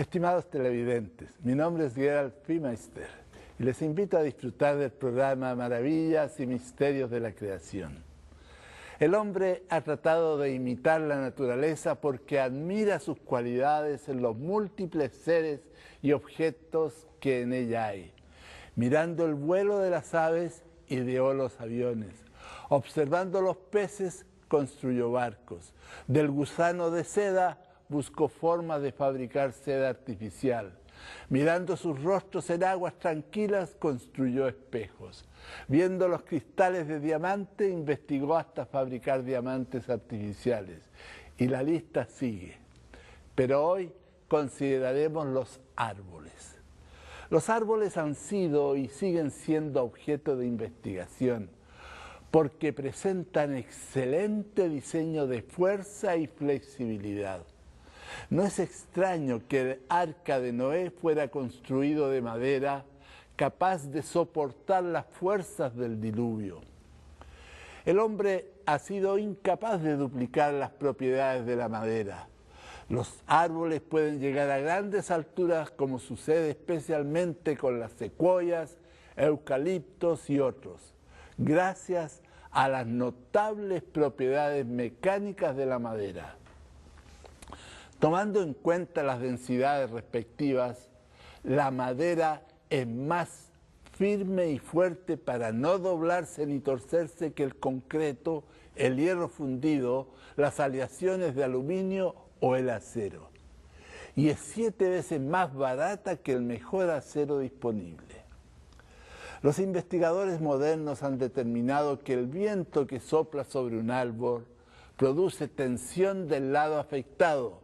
Estimados televidentes, mi nombre es Gerald Fiemeister y les invito a disfrutar del programa Maravillas y Misterios de la Creación. El hombre ha tratado de imitar la naturaleza porque admira sus cualidades en los múltiples seres y objetos que en ella hay. Mirando el vuelo de las aves, ideó los aviones. Observando los peces, construyó barcos. Del gusano de seda, buscó formas de fabricar seda artificial. Mirando sus rostros en aguas tranquilas, construyó espejos. Viendo los cristales de diamante, investigó hasta fabricar diamantes artificiales. Y la lista sigue. Pero hoy consideraremos los árboles. Los árboles han sido y siguen siendo objeto de investigación porque presentan excelente diseño de fuerza y flexibilidad. No es extraño que el arca de Noé fuera construido de madera, capaz de soportar las fuerzas del diluvio. El hombre ha sido incapaz de duplicar las propiedades de la madera. Los árboles pueden llegar a grandes alturas, como sucede especialmente con las secuoyas, eucaliptos y otros, gracias a las notables propiedades mecánicas de la madera. Tomando en cuenta las densidades respectivas, la madera es más firme y fuerte para no doblarse ni torcerse que el concreto, el hierro fundido, las aleaciones de aluminio o el acero. Y es 7 veces más barata que el mejor acero disponible. Los investigadores modernos han determinado que el viento que sopla sobre un árbol produce tensión del lado afectado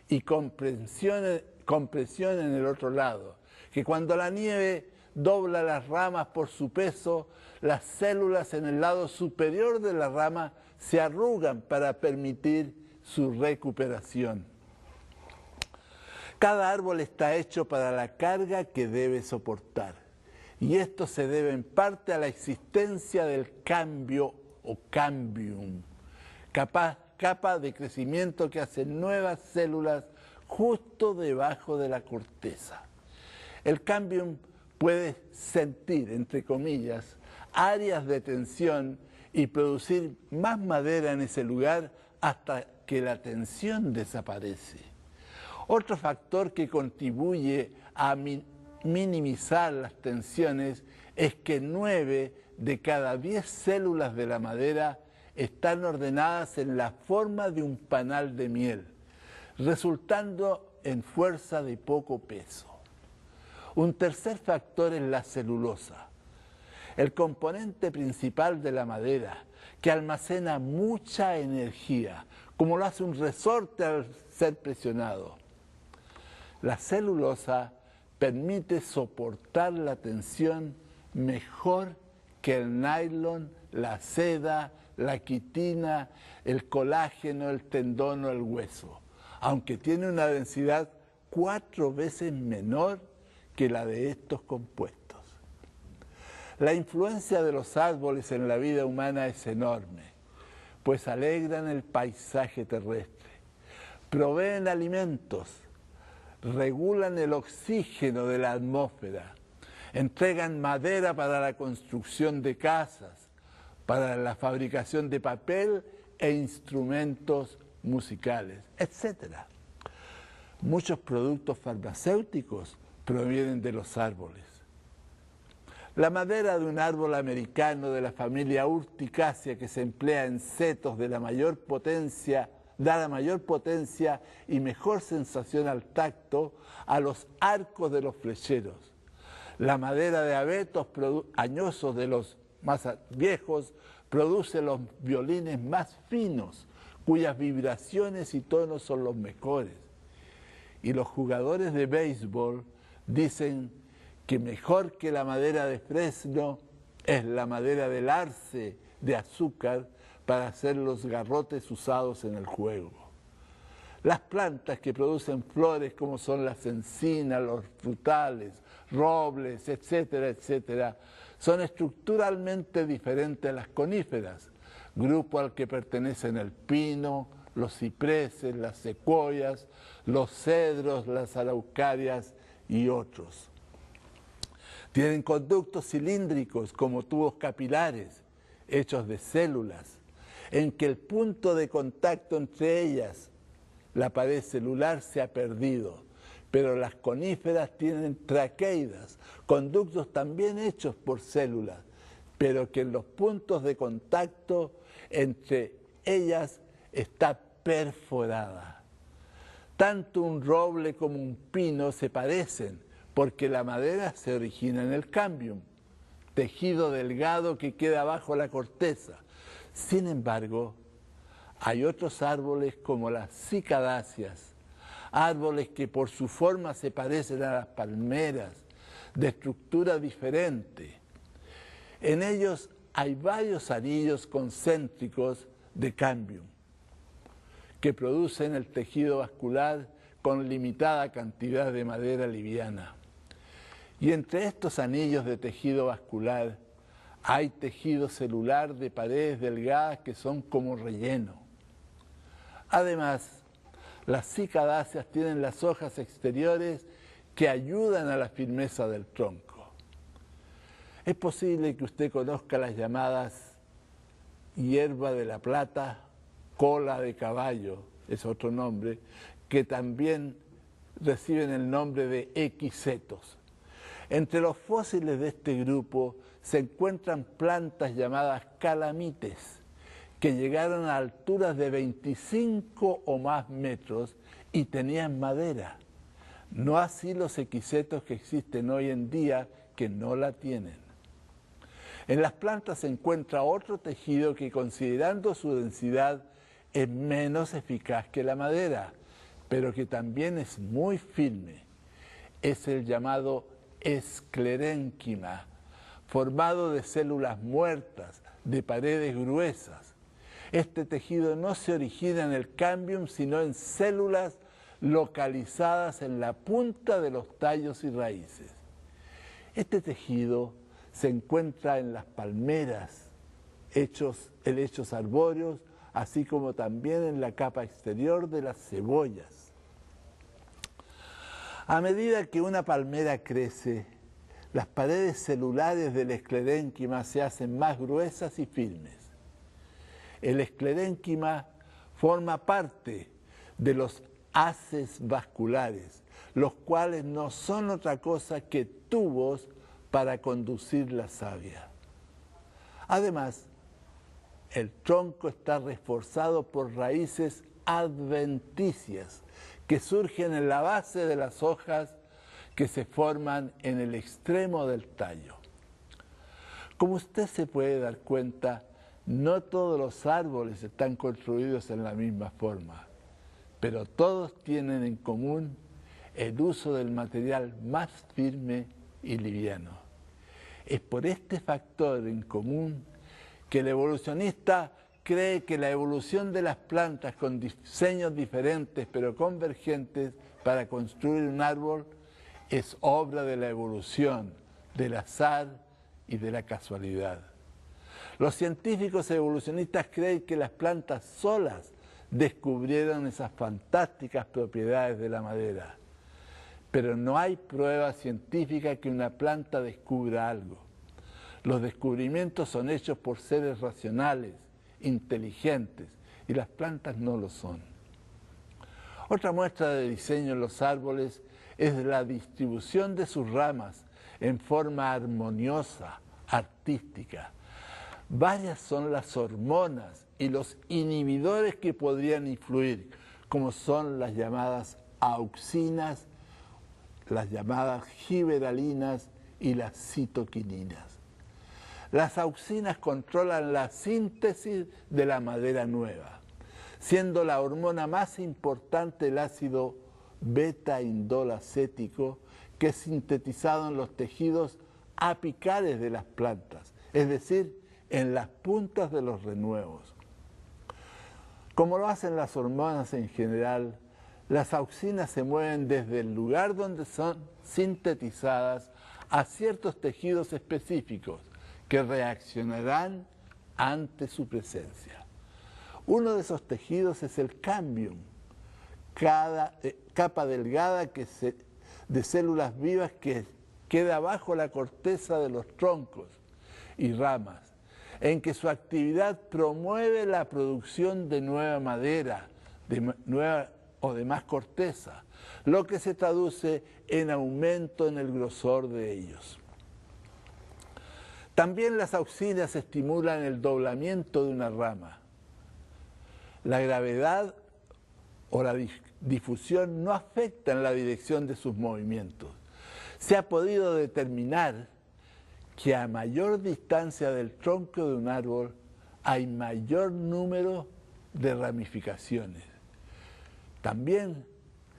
y compresión en el otro lado, que cuando la nieve dobla las ramas por su peso, las células en el lado superior de la rama se arrugan para permitir su recuperación. Cada árbol está hecho para la carga que debe soportar, y esto se debe en parte a la existencia del cambio o cambium, capa de crecimiento que hace nuevas células justo debajo de la corteza. El cambium puede sentir, entre comillas, áreas de tensión y producir más madera en ese lugar hasta que la tensión desaparece. Otro factor que contribuye a minimizar las tensiones es que 9 de cada 10 células de la madera están ordenadas en la forma de un panal de miel, resultando en fuerza de poco peso. Un tercer factor es la celulosa, el componente principal de la madera, que almacena mucha energía, como lo hace un resorte al ser presionado. La celulosa permite soportar la tensión mejor que el nylon, la seda, la quitina, el colágeno, el tendón o el hueso, aunque tiene una densidad 4 veces menor que la de estos compuestos. La influencia de los árboles en la vida humana es enorme, pues alegran el paisaje terrestre, proveen alimentos, regulan el oxígeno de la atmósfera, entregan madera para la construcción de casas, para la fabricación de papel e instrumentos musicales, etc. Muchos productos farmacéuticos provienen de los árboles. La madera de un árbol americano de la familia Urticacea, que se emplea en setos de la mayor potencia, da la mayor potencia y mejor sensación al tacto a los arcos de los flecheros. La madera de abetos añosos de los más viejos produce los violines más finos, cuyas vibraciones y tonos son los mejores. Y los jugadores de béisbol dicen que mejor que la madera de fresno es la madera del arce de azúcar para hacer los garrotes usados en el juego. Las plantas que producen flores como son las encinas, los frutales, robles, etcétera, etcétera, son estructuralmente diferentes a las coníferas, grupo al que pertenecen el pino, los cipreses, las secuoyas, los cedros, las araucarias y otros. Tienen conductos cilíndricos como tubos capilares, hechos de células, en que el punto de contacto entre ellas, la pared celular, se ha perdido. Pero las coníferas tienen traqueidas, conductos también hechos por células, pero que en los puntos de contacto entre ellas está perforada. Tanto un roble como un pino se parecen, porque la madera se origina en el cambium, tejido delgado que queda bajo la corteza. Sin embargo, hay otros árboles como las cicadáceas, árboles que por su forma se parecen a las palmeras, de estructura diferente. En ellos hay varios anillos concéntricos de cambium, que producen el tejido vascular con limitada cantidad de madera liviana. Y entre estos anillos de tejido vascular hay tejido celular de paredes delgadas que son como relleno. Además, las cicadáceas tienen las hojas exteriores que ayudan a la firmeza del tronco. Es posible que usted conozca las llamadas hierba de la plata, cola de caballo, es otro nombre, que también reciben el nombre de equisetos. Entre los fósiles de este grupo se encuentran plantas llamadas calamites, que llegaron a alturas de 25 o más metros y tenían madera. No así los equisetos que existen hoy en día, que no la tienen. En las plantas se encuentra otro tejido que, considerando su densidad, es menos eficaz que la madera, pero que también es muy firme. Es el llamado esclerénquima, formado de células muertas, de paredes gruesas. Este tejido no se origina en el cambium, sino en células localizadas en la punta de los tallos y raíces. Este tejido se encuentra en las palmeras, helechos arbóreos, así como también en la capa exterior de las cebollas. A medida que una palmera crece, las paredes celulares del esclerénquima se hacen más gruesas y firmes. El esclerénquima forma parte de los haces vasculares, los cuales no son otra cosa que tubos para conducir la savia. Además, el tronco está reforzado por raíces adventicias que surgen en la base de las hojas que se forman en el extremo del tallo. Como usted se puede dar cuenta, no todos los árboles están construidos en la misma forma, pero todos tienen en común el uso del material más firme y liviano. Es por este factor en común que el evolucionista cree que la evolución de las plantas con diseños diferentes pero convergentes para construir un árbol es obra de la evolución, del azar y de la casualidad. Los científicos evolucionistas creen que las plantas solas descubrieron esas fantásticas propiedades de la madera, pero no hay prueba científica que una planta descubra algo. Los descubrimientos son hechos por seres racionales, inteligentes, y las plantas no lo son. Otra muestra de diseño en los árboles es la distribución de sus ramas en forma armoniosa, artística. Varias son las hormonas y los inhibidores que podrían influir, como son las llamadas auxinas, las llamadas giberalinas y las citoquininas. Las auxinas controlan la síntesis de la madera nueva, siendo la hormona más importante el ácido beta-indol-acético, que es sintetizado en los tejidos apicales de las plantas, es decir, en las puntas de los renuevos. Como lo hacen las hormonas en general, las auxinas se mueven desde el lugar donde son sintetizadas a ciertos tejidos específicos que reaccionarán ante su presencia. Uno de esos tejidos es el cambium, capa delgada de células vivas que queda bajo la corteza de los troncos y ramas, en que su actividad promueve la producción de nueva madera, o de más corteza, lo que se traduce en aumento en el grosor de ellos. También las auxinas estimulan el doblamiento de una rama. La gravedad o la difusión no afectan la dirección de sus movimientos. Se ha podido determinar que a mayor distancia del tronco de un árbol hay mayor número de ramificaciones. También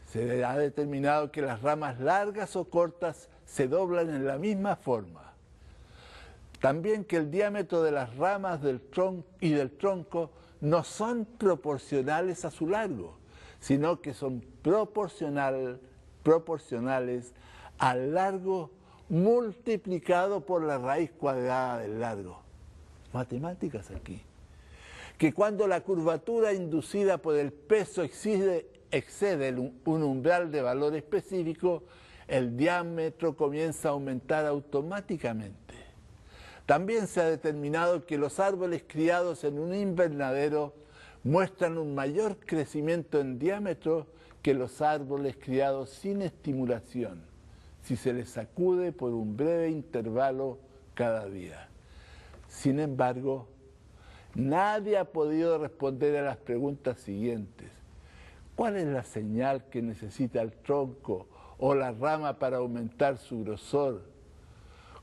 se ha determinado que las ramas largas o cortas se doblan en la misma forma. También que el diámetro de las ramas del tronco no son proporcionales a su largo, sino que son proporcionales al largo multiplicado por la raíz cuadrada del largo. Matemáticas aquí. Que cuando la curvatura inducida por el peso excede un umbral de valor específico, el diámetro comienza a aumentar automáticamente. También se ha determinado que los árboles criados en un invernadero muestran un mayor crecimiento en diámetro que los árboles criados sin estimulación, si se les sacude por un breve intervalo cada día. Sin embargo, nadie ha podido responder a las preguntas siguientes. ¿Cuál es la señal que necesita el tronco o la rama para aumentar su grosor?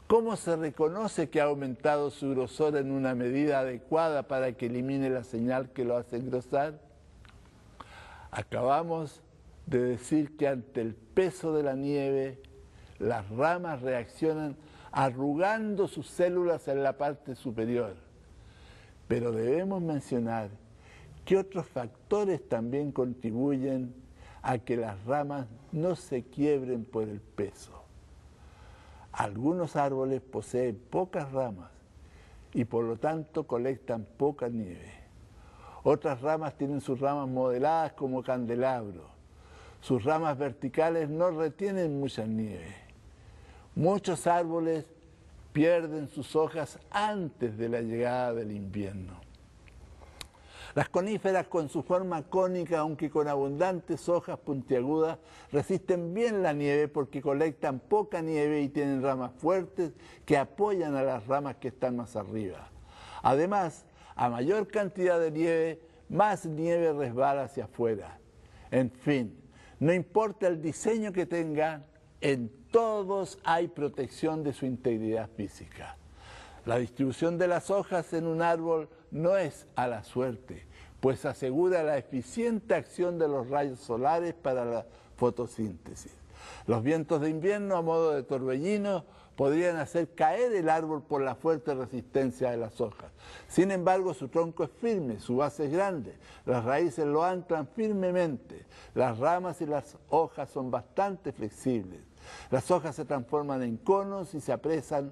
¿Cómo se reconoce que ha aumentado su grosor en una medida adecuada para que elimine la señal que lo hace engrosar? Acabamos de decir que ante el peso de la nieve, las ramas reaccionan arrugando sus células en la parte superior. Pero debemos mencionar que otros factores también contribuyen a que las ramas no se quiebren por el peso. Algunos árboles poseen pocas ramas y por lo tanto colectan poca nieve. Otras ramas tienen sus ramas modeladas como candelabros. Sus ramas verticales no retienen mucha nieve. Muchos árboles pierden sus hojas antes de la llegada del invierno. Las coníferas con su forma cónica, aunque con abundantes hojas puntiagudas, resisten bien la nieve porque colectan poca nieve y tienen ramas fuertes que apoyan a las ramas que están más arriba. Además, a mayor cantidad de nieve, más nieve resbala hacia afuera. En fin, no importa el diseño que tengan, en todos hay protección de su integridad física. La distribución de las hojas en un árbol no es a la suerte, pues asegura la eficiente acción de los rayos solares para la fotosíntesis. Los vientos de invierno, a modo de torbellino, podrían hacer caer el árbol por la fuerte resistencia de las hojas. Sin embargo, su tronco es firme, su base es grande, las raíces lo anclan firmemente, las ramas y las hojas son bastante flexibles. Las hojas se transforman en conos y se apresan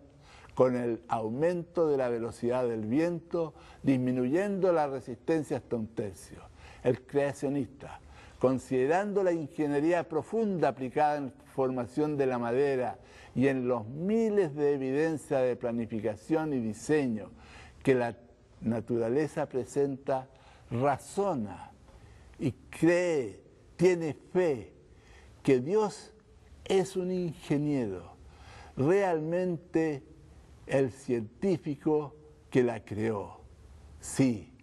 con el aumento de la velocidad del viento, disminuyendo la resistencia hasta un tercio. El creacionista, considerando la ingeniería profunda aplicada en la formación de la madera y en los miles de evidencias de planificación y diseño que la naturaleza presenta, razona y cree, tiene fe que Dios es un ingeniero, realmente el científico que la creó. Sí,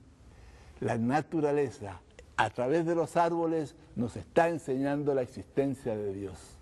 la naturaleza, a través de los árboles, nos está enseñando la existencia de Dios.